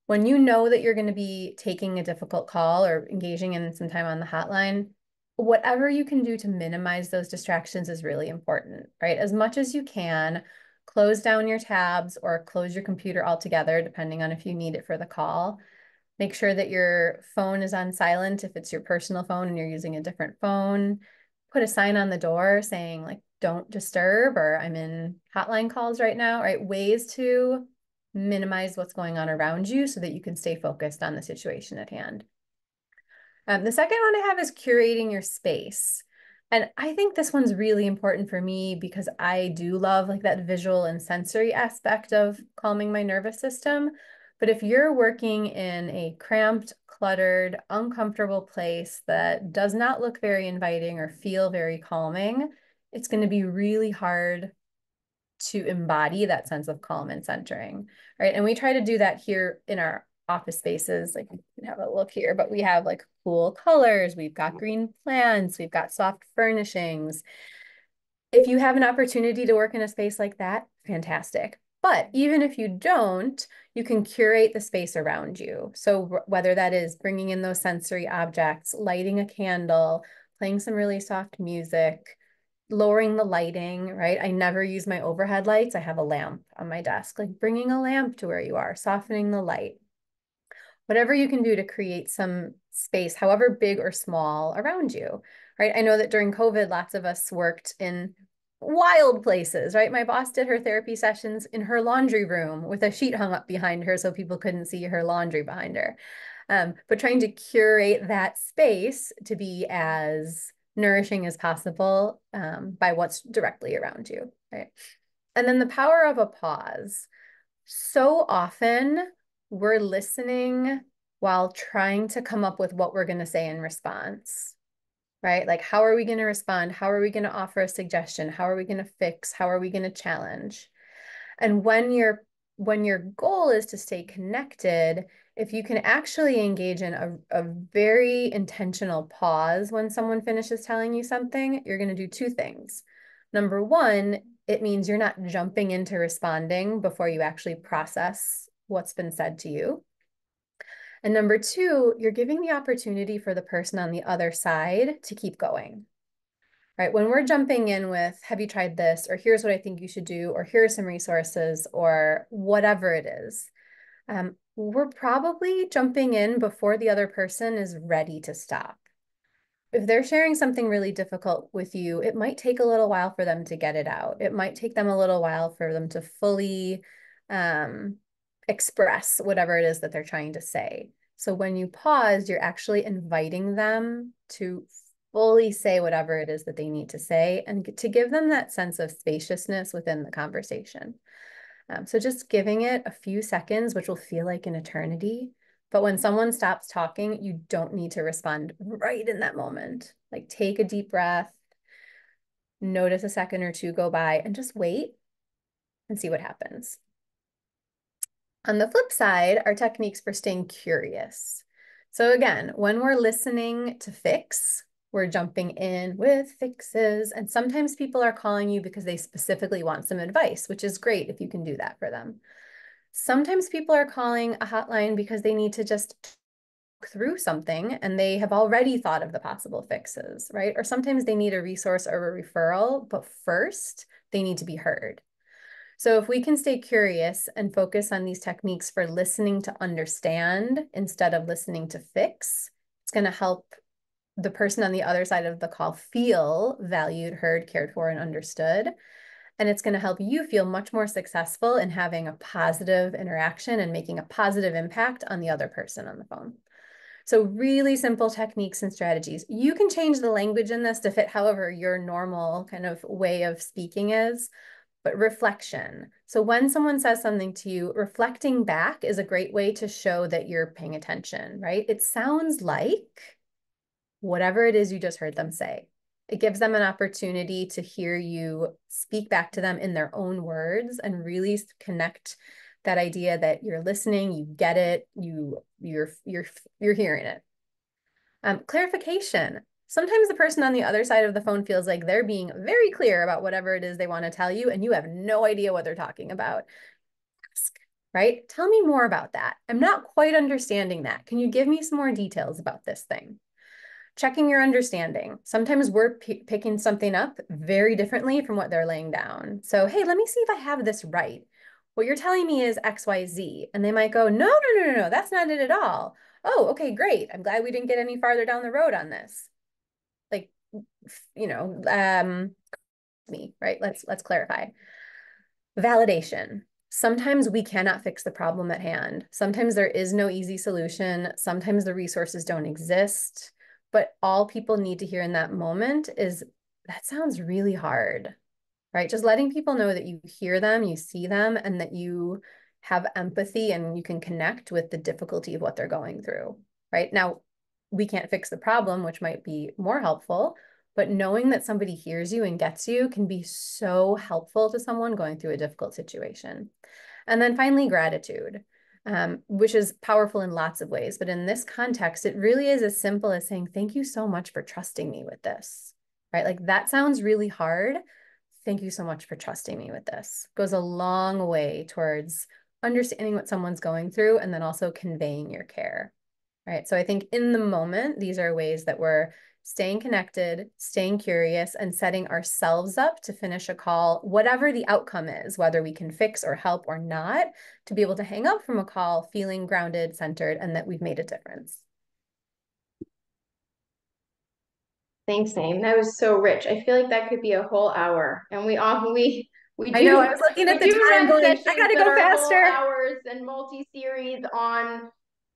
When you know that you're going to be taking a difficult call or engaging in some time on the hotline, whatever you can do to minimize those distractions is really important, right? As much as you can, close down your tabs or close your computer altogether, depending on if you need it for the call. Make sure that your phone is on silent if it's your personal phone and you're using a different phone. Put a sign on the door saying like, don't disturb, or I'm in hotline calls right now, right? Ways to minimize what's going on around you so that you can stay focused on the situation at hand. The second one I have is curating your space. And I think this one's really important for me because I do love like that visual and sensory aspect of calming my nervous system. But if you're working in a cramped, cluttered, uncomfortable place that does not look very inviting or feel very calming, it's going to be really hard to embody that sense of calm and centering, right? And we try to do that here in our office spaces. Like you can have a look here, but we have like cool colors. We've got green plants. We've got soft furnishings. If you have an opportunity to work in a space like that, fantastic. But even if you don't, you can curate the space around you. So whether that is bringing in those sensory objects, lighting a candle, playing some really soft music, lowering the lighting, right? I never use my overhead lights. I have a lamp on my desk, like bringing a lamp to where you are, softening the light. Whatever you can do to create some space, however big or small, around you, right? I know that during COVID, lots of us worked in wild places, right? My boss did her therapy sessions in her laundry room with a sheet hung up behind her so people couldn't see her laundry behind her. but trying to curate that space to be as nourishing as possible by what's directly around you, right? And then the power of a pause. So often we're listening while trying to come up with what we're going to say in response, right? Like, how are we going to respond? How are we going to offer a suggestion? How are we going to fix? How are we going to challenge? And when your goal is to stay connected, if you can actually engage in a very intentional pause when someone finishes telling you something, you're going to do two things. Number one, it means you're not jumping into responding before you actually process what's been said to you. And number two, you're giving the opportunity for the person on the other side to keep going, right? When we're jumping in with, have you tried this? Or here's what I think you should do, or here are some resources, or whatever it is, we're probably jumping in before the other person is ready to stop. If they're sharing something really difficult with you, it might take a little while for them to get it out. It might take them a little while for them to fully express whatever it is that they're trying to say. So when you pause, you're actually inviting them to fully say whatever it is that they need to say and to give them that sense of spaciousness within the conversation. So just giving it a few seconds, which will feel like an eternity. But when someone stops talking, you don't need to respond right in that moment. Like, take a deep breath, notice a second or two go by, and just wait and see what happens. On the flip side are techniques for staying curious. So again, when we're listening to fix, we're jumping in with fixes. And sometimes people are calling you because they specifically want some advice, which is great if you can do that for them. Sometimes people are calling a hotline because they need to just talk through something and they have already thought of the possible fixes, right? Or sometimes they need a resource or a referral, but first they need to be heard. So if we can stay curious and focus on these techniques for listening to understand instead of listening to fix, it's going to help the person on the other side of the call feel valued, heard, cared for, and understood. And it's going to help you feel much more successful in having a positive interaction and making a positive impact on the other person on the phone. So really simple techniques and strategies. You can change the language in this to fit however your normal kind of way of speaking is. But reflection. So when someone says something to you, reflecting back is a great way to show that you're paying attention, right? It sounds like whatever it is you just heard them say. It gives them an opportunity to hear you speak back to them in their own words and really connect that idea that you're listening, you get it, you're hearing it. Clarification. Sometimes the person on the other side of the phone feels like they're being very clear about whatever it is they want to tell you, and you have no idea what they're talking about. Ask, right? Tell me more about that. I'm not quite understanding that. Can you give me some more details about this thing? Checking your understanding. Sometimes we're picking something up very differently from what they're laying down. So, hey, let me see if I have this right. What you're telling me is XYZ. And they might go, no, that's not it at all. Oh, okay, great. I'm glad we didn't get any farther down the road on this. Like, me, right? Let's clarify. Validation. Sometimes we cannot fix the problem at hand. Sometimes there is no easy solution. Sometimes the resources don't exist. But all people need to hear in that moment is, that sounds really hard, right? Just letting people know that you hear them, you see them, and that you have empathy and you can connect with the difficulty of what they're going through, right? Now, we can't fix the problem, which might be more helpful, but knowing that somebody hears you and gets you can be so helpful to someone going through a difficult situation. And then finally, gratitude. Which is powerful in lots of ways. But in this context, it really is as simple as saying, thank you so much for trusting me with this, right? Like, that sounds really hard. Thank you so much for trusting me with this. Goes a long way towards understanding what someone's going through and then also conveying your care, right? So I think in the moment, these are ways that we're staying connected, staying curious, and setting ourselves up to finish a call, whatever the outcome is, whether we can fix or help or not, to be able to hang up from a call feeling grounded, centered, and that we've made a difference. Thanks, Amy. That was so rich. I feel like that could be a whole hour. And we I know, I was looking at the time run going, I sessions gotta that go are whole faster. hours and multi-series on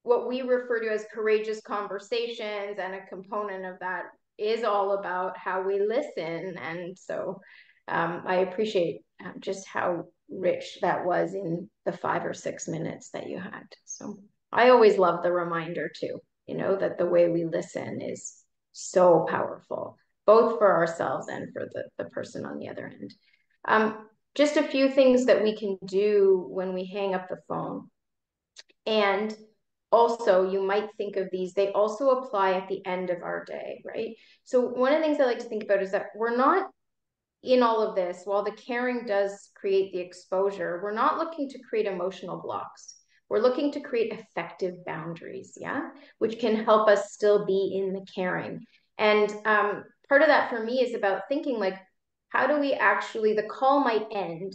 what we refer to as courageous conversations, and a component of that is all about how we listen. And so I appreciate just how rich that was in the 5 or 6 minutes that you had. So I always love the reminder too, that the way we listen is so powerful, both for ourselves and for the person on the other end. Just a few things that we can do when we hang up the phone. And also, you might think of these, they also apply at the end of our day, right? So one of the things I like to think about is that we're not in all of this, while the caring does create the exposure, we're not looking to create emotional blocks. We're looking to create effective boundaries, yeah, which can help us still be in the caring. And part of that for me is about thinking like, how do we actually, the call might end,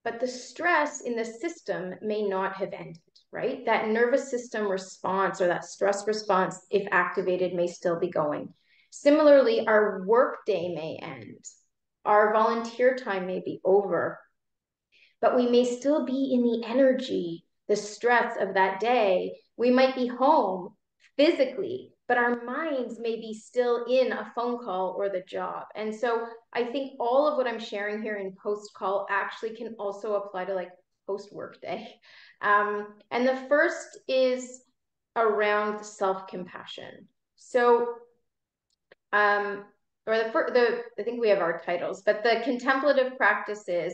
but the stress in the system may not have ended, right? That nervous system response or that stress response, if activated, may still be going. Similarly, our workday may end. Our volunteer time may be over, but we may still be in the energy, the stress of that day. We might be home physically, but our minds may be still in a phone call or the job. And so I think all of what I'm sharing here in post call actually can also apply to like post work day. And the first is around self-compassion. So or I think we have our titles, but the contemplative practices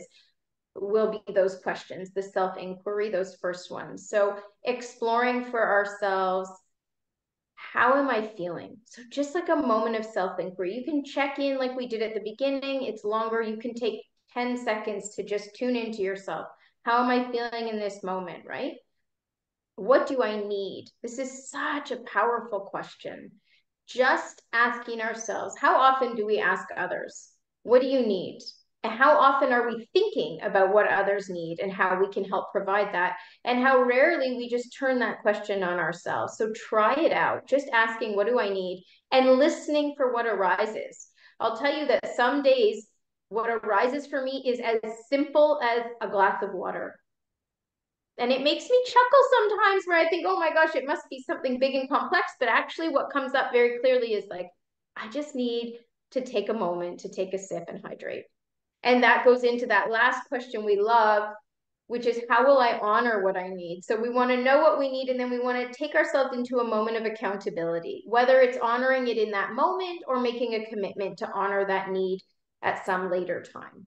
will be those questions, the self-inquiry, those first ones. So exploring for ourselves, how am I feeling? So just like a moment of self-inquiry, you can check in like we did at the beginning. It's longer. You can take 10 seconds to just tune into yourself. How am I feeling in this moment, right? What do I need? This is such a powerful question. Just asking ourselves, how often do we ask others, what do you need? And how often are we thinking about what others need and how we can help provide that? And how rarely we just turn that question on ourselves. So try it out, just asking, what do I need? And listening for what arises. I'll tell you that some days, what arises for me is as simple as a glass of water. And it makes me chuckle sometimes where I think, oh my gosh, it must be something big and complex. But actually what comes up very clearly is like, I just need to take a moment to take a sip and hydrate. And that goes into that last question we love, which is how will I honor what I need? So we want to know what we need, and then we want to take ourselves into a moment of accountability, whether it's honoring it in that moment or making a commitment to honor that need at some later time.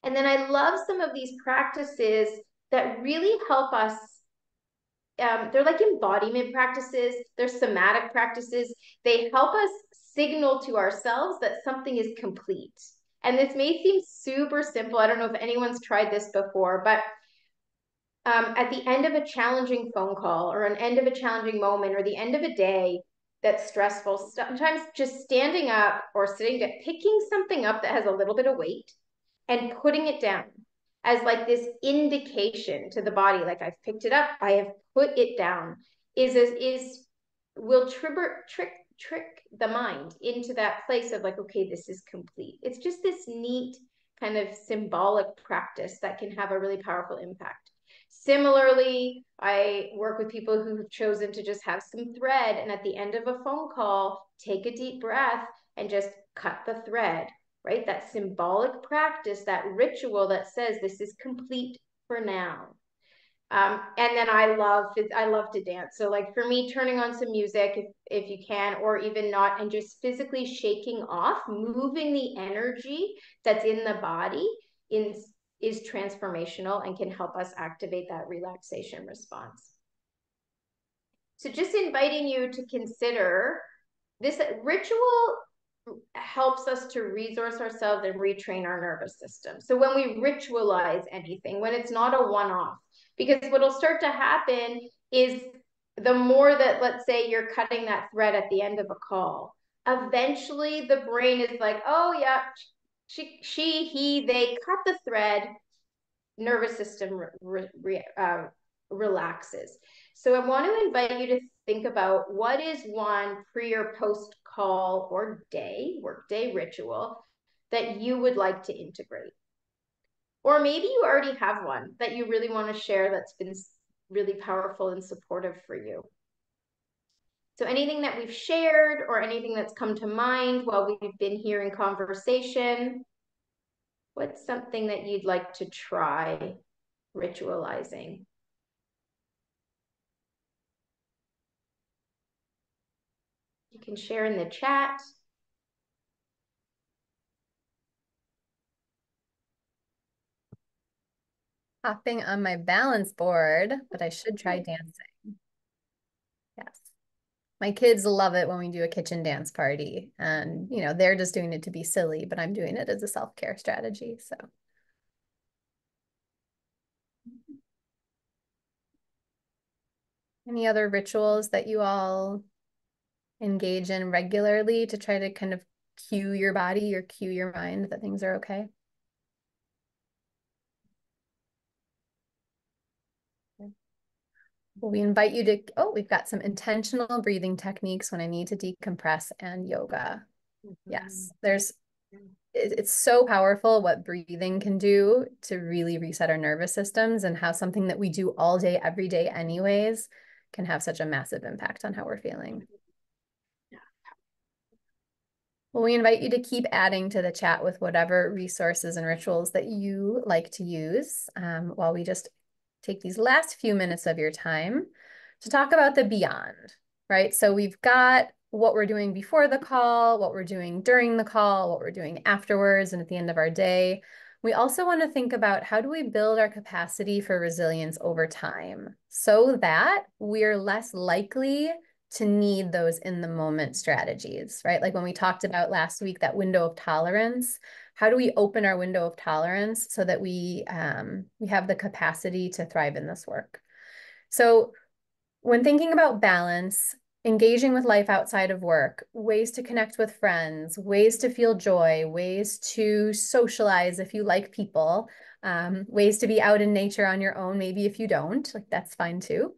And then I love some of these practices that really help us. They're like embodiment practices, they're somatic practices. They help us signal to ourselves that something is complete. And this may seem super simple. I don't know if anyone's tried this before, but at the end of a challenging phone call or an end of a challenging moment or the end of a day that's stressful, sometimes just standing up or sitting down, picking something up that has a little bit of weight and putting it down as like this indication to the body, like I've picked it up, I have put it down, will trick the mind into that place of like, okay, this is complete. It's just this neat kind of symbolic practice that can have a really powerful impact. Similarly, I work with people who've chosen to just have some thread, and at the end of a phone call, take a deep breath and just cut the thread, right? That symbolic practice, that ritual that says this is complete for now. And then I love to dance. So like for me, turning on some music if you can, or even not, and just physically shaking off, moving the energy that's in the body is transformational and can help us activate that relaxation response. So just inviting you to consider this ritual helps us to resource ourselves and retrain our nervous system. So when we ritualize anything, when it's not a one-off, because what'll start to happen is the more that, let's say you're cutting that thread at the end of a call, eventually the brain is like, oh yeah, he, they cut the thread, nervous system relaxes. So I want to invite you to think about what is one pre or post call or workday ritual that you would like to integrate. Or maybe you already have one that you really want to share that's been really powerful and supportive for you. So anything that we've shared or anything that's come to mind while we've been here in conversation, what's something that you'd like to try ritualizing? You can share in the chat. Hopping on my balance board, but I should try dancing. Yes. My kids love it when we do a kitchen dance party, and they're just doing it to be silly, but I'm doing it as a self-care strategy. So any other rituals that you all engage in regularly to try to kind of cue your body or cue your mind that things are okay? Well, we invite you to, we've got some intentional breathing techniques when I need to decompress and yoga. Yes, it's so powerful what breathing can do to really reset our nervous systems, and how something that we do all day, every day anyways, can have such a massive impact on how we're feeling. Well, we invite you to keep adding to the chat with whatever resources and rituals that you like to use, while we just take these last few minutes of your time to talk about the beyond, right? So we've got what we're doing before the call, what we're doing during the call, what we're doing afterwards and at the end of our day. We also want to think about, how do we build our capacity for resilience over time so that we're less likely to need those in the moment strategies, right? Like when we talked about last week, that window of tolerance. How do we open our window of tolerance so that we have the capacity to thrive in this work? So when thinking about balance, engaging with life outside of work, ways to connect with friends, ways to feel joy, ways to socialize if you like people, ways to be out in nature on your own, maybe if you don't, like that's fine too.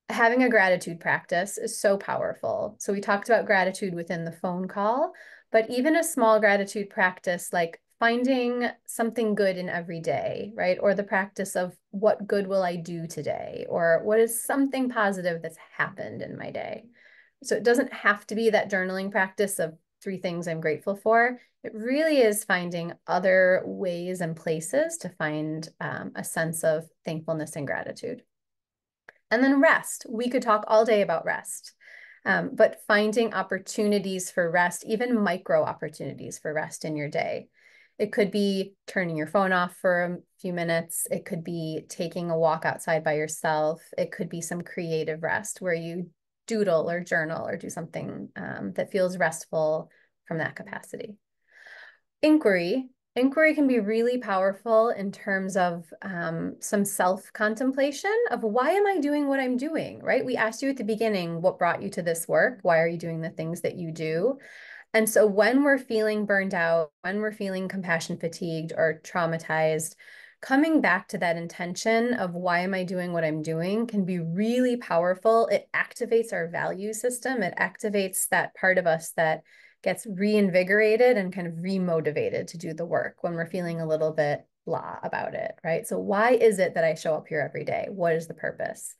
Having a gratitude practice is so powerful. So we talked about gratitude within the phone call, but even a small gratitude practice, like finding something good in every day, right? Or the practice of, what good will I do today? Or what is something positive that's happened in my day? So it doesn't have to be that journaling practice of 3 things I'm grateful for. It really is finding other ways and places to find a sense of thankfulness and gratitude. And then rest. We could talk all day about rest, but finding opportunities for rest, even micro opportunities for rest in your day. It could be turning your phone off for a few minutes. It could be taking a walk outside by yourself. It could be some creative rest where you doodle or journal or do something that feels restful from that capacity. Inquiry. Inquiry can be really powerful in terms of some self-contemplation of, why am I doing what I'm doing, right? We asked you at the beginning, what brought you to this work? Why are you doing the things that you do? And so when we're feeling burned out, when we're feeling compassion fatigued or traumatized, coming back to that intention of, why am I doing what I'm doing, can be really powerful. It activates our value system. It activates that part of us that gets reinvigorated and kind of remotivated to do the work when we're feeling a little bit blah about it, right? So why is it that I show up here every day? What is the purpose?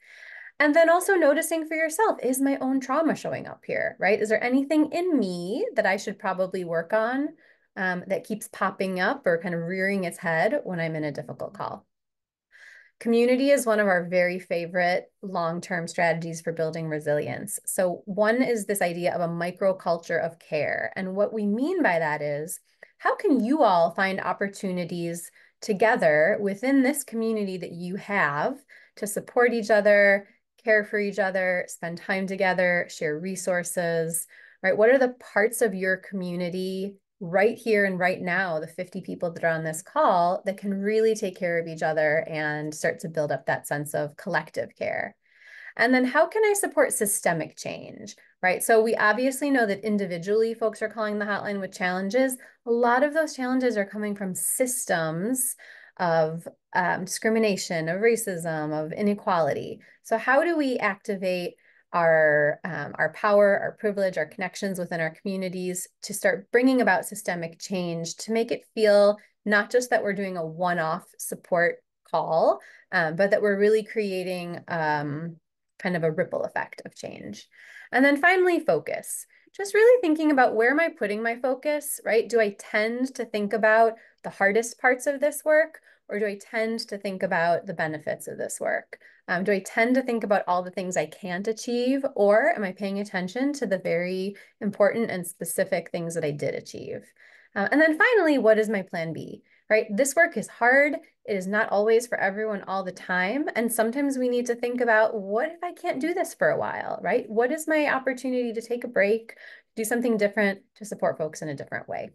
And then also noticing for yourself, is my own trauma showing up here, right? Is there anything in me that I should probably work on that keeps popping up or kind of rearing its head when I'm in a difficult call? Community is one of our very favorite long-term strategies for building resilience. So one is this idea of a microculture of care. And what we mean by that is, how can you all find opportunities together within this community that you have to support each other, care for each other, spend time together, share resources, right? What are the parts of your community right here and right now, the 50 people that are on this call, that can really take care of each other and start to build up that sense of collective care? And then how can I support systemic change, right? So we obviously know that individually folks are calling the hotline with challenges. A lot of those challenges are coming from systems of discrimination, of racism, of inequality. So how do we activate our power, our privilege, our connections within our communities to start bringing about systemic change, to make it feel not just that we're doing a one-off support call, but that we're really creating kind of a ripple effect of change. And then finally, focus. Just really thinking about where am I putting my focus, right? Do I tend to think about the hardest parts of this work, or do I tend to think about the benefits of this work? Do I tend to think about all the things I can't achieve, or am I paying attention to the very important and specific things that I did achieve? And then finally, what is my plan B, right? This work is hard. It is not always for everyone all the time. And sometimes we need to think about, what if I can't do this for a while, right? What is my opportunity to take a break, do something different to support folks in a different way?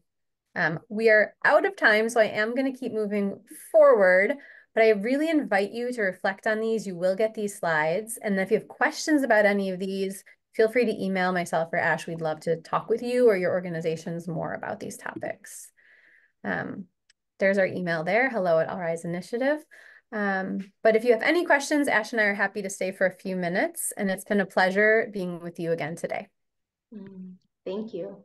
We are out of time, so I am going to keep moving forward, but I really invite you to reflect on these. You will get these slides. And if you have questions about any of these, feel free to email myself or Ash. We'd love to talk with you or your organizations more about these topics. There's our email there, hello@Allrise Initiative. But if you have any questions, Ash and I are happy to stay for a few minutes, and it's been a pleasure being with you again today. Thank you.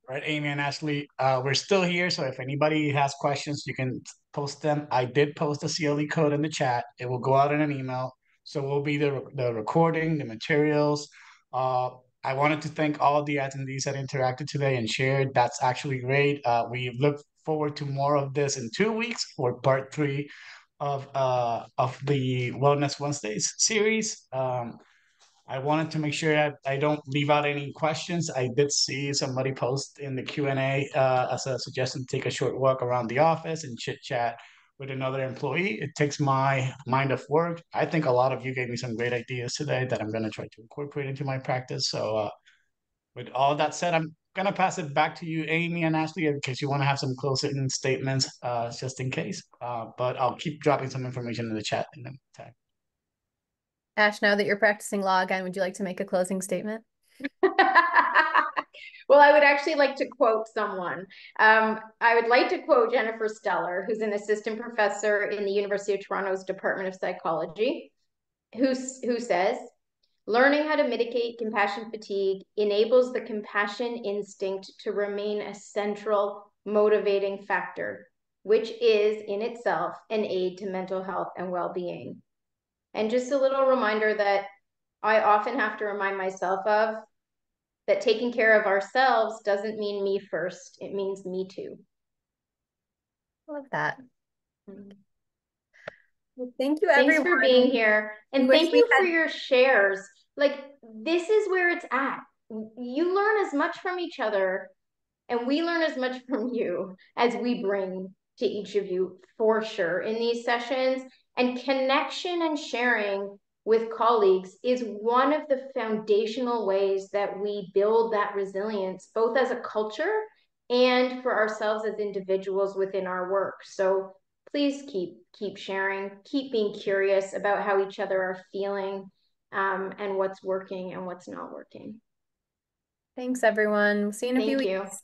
Right, Amy and Ashley, we're still here, so if anybody has questions, you can post them. I did post a CLE code in the chat. It will go out in an email. So will be the recording, the materials. I wanted to thank all of the attendees that interacted today and shared. That's actually great. We look forward to more of this in 2 weeks for part 3 of the Wellness Wednesdays series. I wanted to make sure that I don't leave out any questions. I did see somebody post in the Q&A as a suggestion to take a short walk around the office and chit chat with another employee. It takes my mind off work. I think a lot of you gave me some great ideas today that I'm going to try to incorporate into my practice. So with all that said, I'm going to pass it back to you, Amy and Ashley, in case you want to have some closing statements, just in case. But I'll keep dropping some information in the chat in the meantime. Ash, now that you're practicing law again, would you like to make a closing statement? Well, I would actually like to quote someone. I would like to quote Jennifer Steller, who's an assistant professor in the University of Toronto's Department of Psychology, who says, "Learning how to mitigate compassion fatigue enables the compassion instinct to remain a central motivating factor, which is in itself an aid to mental health and well-being." And just a little reminder that I often have to remind myself of, that taking care of ourselves doesn't mean me first, it means me too. Love that. Well, thank you, Thanks everyone. for being here. And wish thank we you had- for your shares. Like, this is where it's at. You learn as much from each other, and we learn as much from you as we bring to each of you, for sure, in these sessions. And connection and sharing with colleagues is one of the foundational ways that we build that resilience, both as a culture and for ourselves as individuals within our work. So please keep sharing, keep being curious about how each other are feeling, and what's working and what's not working. Thanks, everyone. We'll see you in a few Thank you. weeks.